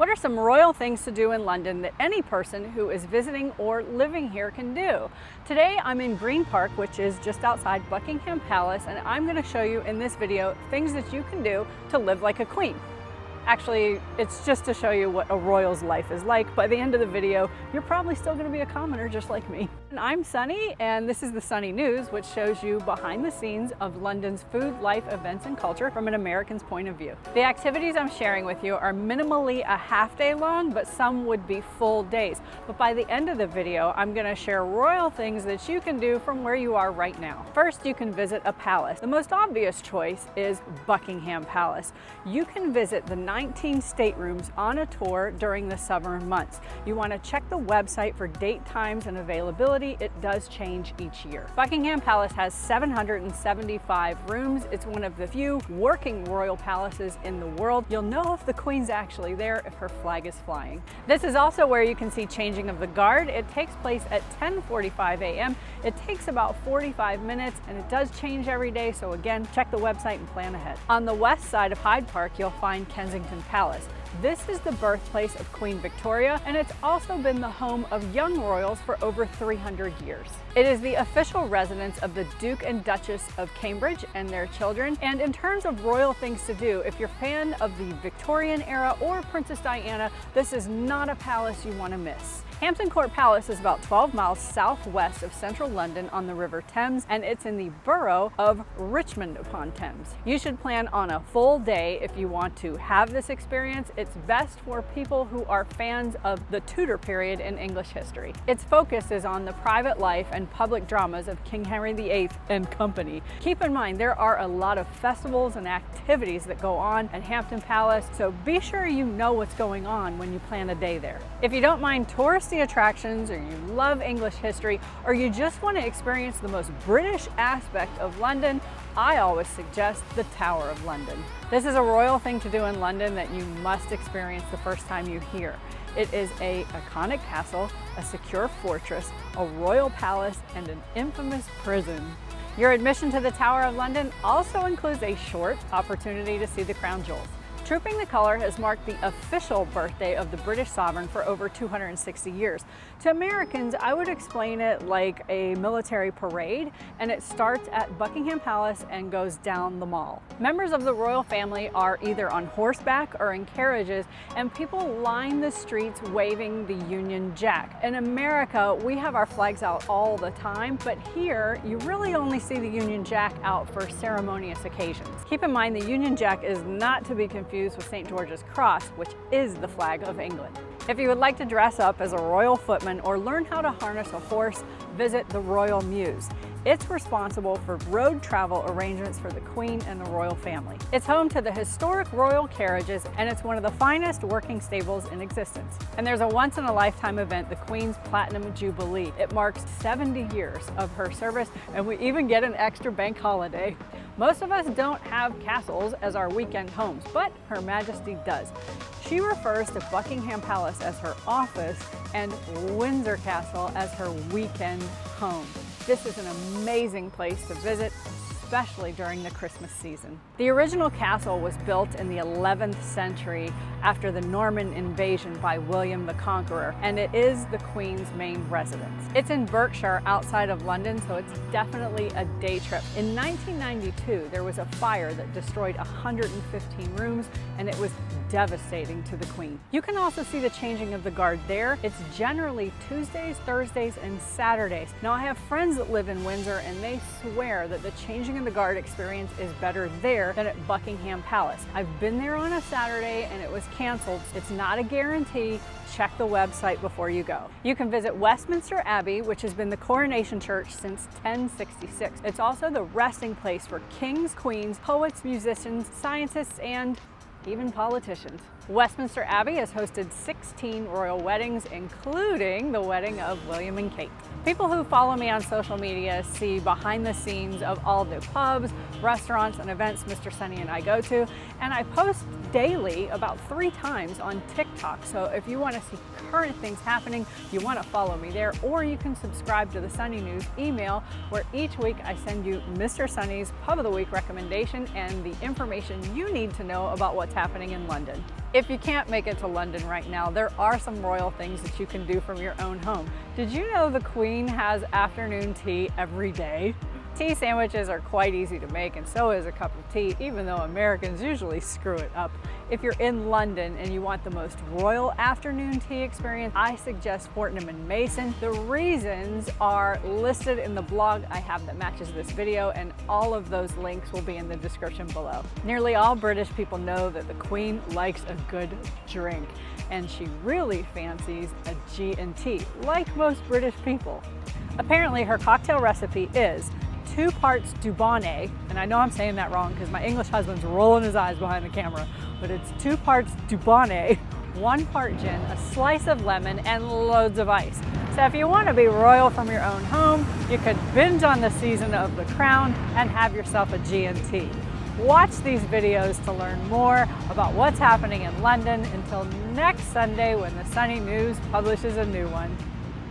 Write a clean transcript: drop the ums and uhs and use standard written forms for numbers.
What are some royal things to do in London that any person who is visiting or living here can do? Today I'm in Green Park, which is just outside Buckingham Palace, and I'm going to show you in this video things that you can do to live like a queen. Actually, it's just to show you what a royal's life is like. By the end of the video, you're probably still going to be a commoner just like me. And I'm Sunny, and this is the Sunny News, which shows you behind the scenes of London's food, life, events, and culture from an American's point of view. The activities I'm sharing with you are minimally a half day long, but some would be full days. But by the end of the video, I'm going to share royal things that you can do from where you are right now. First, you can visit a palace. The most obvious choice is Buckingham Palace. You can visit the 19 staterooms on a tour during the summer months. You want to check the website for date, times, and availability. It does change each year. Buckingham Palace has 775 rooms. It's one of the few working royal palaces in the world. You'll know if the Queen's actually there if her flag is flying. This is also where you can see changing of the guard. It takes place at 10:45 a.m. It takes about 45 minutes and it does change every day, so again, check the website and plan ahead. On the west side of Hyde Park, you'll find Kensington Palace. This is the birthplace of Queen Victoria, and it's also been the home of young royals for over 300 years. It is the official residence of the Duke and Duchess of Cambridge and their children. And in terms of royal things to do, if you're a fan of the Victorian era or Princess Diana, this is not a palace you want to miss. Hampton Court Palace is about 12 miles southwest of central London on the River Thames, and it's in the borough of Richmond upon Thames. You should plan on a full day if you want to have this experience. It's best for people who are fans of the Tudor period in English history. Its focus is on the private life and public dramas of King Henry VIII and company. Keep in mind, there are a lot of festivals and activities that go on at Hampton Palace, so be sure you know what's going on when you plan a day there. If you don't mind touristy attractions, or you love English history, or you just want to experience the most British aspect of London, I always suggest the Tower of London. This is a royal thing to do in London that you must experience the first time you're here. It is an iconic castle, a secure fortress, a royal palace, and an infamous prison. Your admission to the Tower of London also includes a short opportunity to see the crown jewels. Trooping the Colour has marked the official birthday of the British sovereign for over 260 years. To Americans, I would explain it like a military parade, and it starts at Buckingham Palace and goes down the Mall. Members of the royal family are either on horseback or in carriages, and people line the streets waving the Union Jack. In America, we have our flags out all the time, but here you really only see the Union Jack out for ceremonious occasions. Keep in mind, the Union Jack is not to be confused with St. George's Cross, which is the flag of England. If you would like to dress up as a royal footman or learn how to harness a horse, visit the Royal MEWS. It's responsible for road travel arrangements for the Queen and the royal family. It's home to the historic royal carriages, and it's one of the finest working stables in existence. And there's a once-in-a-lifetime event, the Queen's Platinum Jubilee. It marks 70 years of her service, and we even get an extra bank holiday. Most of us don't have castles as our weekend homes, but Her Majesty does. She refers to Buckingham Palace as her office and Windsor Castle as her weekend home. This is an amazing place to visit, especially during the Christmas season. The original castle was built in the 11th century after the Norman invasion by William the Conqueror, and it is the Queen's main residence. It's in Berkshire outside of London, so it's definitely a day trip. In 1992, there was a fire that destroyed 115 rooms, and it was devastating to the Queen. You can also see the changing of the guard there. It's generally Tuesdays, Thursdays, and Saturdays. Now, I have friends that live in Windsor, and they swear that the changing of the guard experience is better there than at Buckingham Palace. I've been there on a Saturday and it was canceled. It's not a guarantee. Check the website before you go. You can visit Westminster Abbey, which has been the coronation church since 1066. It's also the resting place for kings, queens, poets, musicians, scientists, and even politicians. Westminster Abbey has hosted 16 royal weddings, including the wedding of William and Kate. People who follow me on social media see behind the scenes of all the pubs, restaurants, and events Mr. Sunny and I go to, and I post daily about 3 times on TikTok. So if you want to see current things happening, you want to follow me there, or you can subscribe to the Sunny News email, where each week I send you Mr. Sunny's Pub of the Week recommendation and the information you need to know about what's happening in London. If you can't make it to London right now, there are some royal things that you can do from your own home. Did you know the Queen has afternoon tea every day? Tea sandwiches are quite easy to make, and so is a cup of tea, even though Americans usually screw it up. If you're in London and you want the most royal afternoon tea experience, I suggest Fortnum & Mason. The reasons are listed in the blog I have that matches this video, and all of those links will be in the description below. Nearly all British people know that the Queen likes a good drink, and she really fancies a G&T, like most British people. Apparently her cocktail recipe is 2 parts Dubonnet, and I know I'm saying that wrong because my English husband's rolling his eyes behind the camera, but it's 2 parts Dubonnet, 1 part gin, a slice of lemon, and loads of ice. So if you want to be royal from your own home, you could binge on the season of The Crown and have yourself a G&T. Watch these videos to learn more about what's happening in London until next Sunday when the Sunny News publishes a new one.